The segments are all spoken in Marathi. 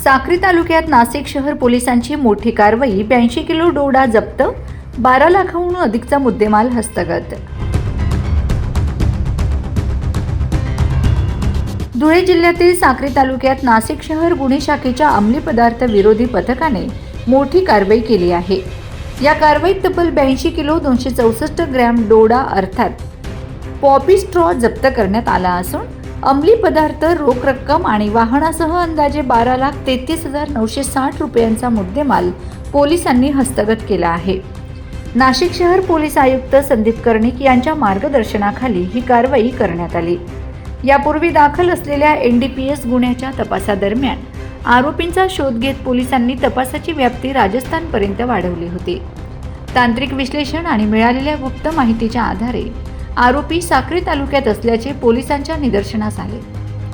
साक्री तालुक्यात नाशिक शहर पोलिसांची मोठी कारवाई। 82 किलो डोडा जप्त, 12 लाखांहून अधिकचा मुद्देमाल हस्तगत। धुळे जिल्ह्यातील साक्री तालुक्यात नाशिक शहर गुन्हे शाखेच्या अंमली पदार्थ विरोधी पथकाने मोठी कारवाई केली आहे। या कारवाईत तब्बल 82 किलो 264 ग्रॅम डोडा अर्थात पॉपी स्ट्रॉ जप्त करण्यात आला असून अंमली पदार्थ, रोख रक्कम आणि वाहनासह अंदाजे 12,33,960 रुपयांचा मुद्देमाल पोलिसांनी हस्तगत केला आहे। नाशिक शहर पोलीस आयुक्त संदीप कर्णिक यांच्या मार्गदर्शनाखाली ही कारवाई करण्यात आली। यापूर्वी दाखल असलेल्या NDPS गुन्ह्याच्या तपासादरम्यान आरोपींचा शोध घेत पोलिसांनी तपासाची व्याप्ती राजस्थानपर्यंत वाढवली होती। तांत्रिक विश्लेषण आणि मिळालेल्या गुप्त माहितीच्या आधारे आरोपी साक्री तालुक्यात असल्याचे पोलिसांच्या निदर्शनास आले।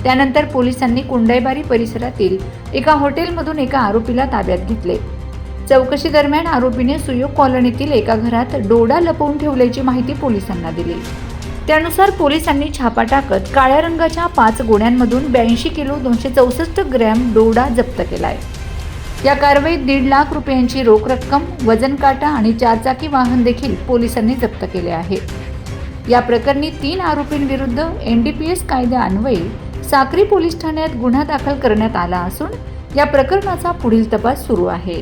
त्यानंतर पोलिसांनी कुंडाईबारी परिसरातील एका हॉटेलमधून एका आरोपीला ताब्यात घेतले। चौकशी दरम्यान आरोपीने सुयोग कॉलनीतील एका घरात डोडा लपवून ठेवल्याची माहिती पोलिसांना दिली। त्यानुसार पोलिसांनी छापा टाकत काळ्या रंगाच्या 5 गोण्यांमधून 82 किलो 264 ग्रॅम डोडा जप्त केलाय। या कारवाईत 1.5 लाख रुपयांची रोख रक्कम, वजन काटा आणि 4 चाकी वाहन देखील पोलिसांनी जप्त केले आहे। या प्रकरणी 3 आरोपींविरुद्ध NDPS कायद्यान्वये साक्री पोलीस ठाण्यात गुन्हा दाखल करण्यात आला असून या प्रकरणाचा पुढील तपास सुरू आहे।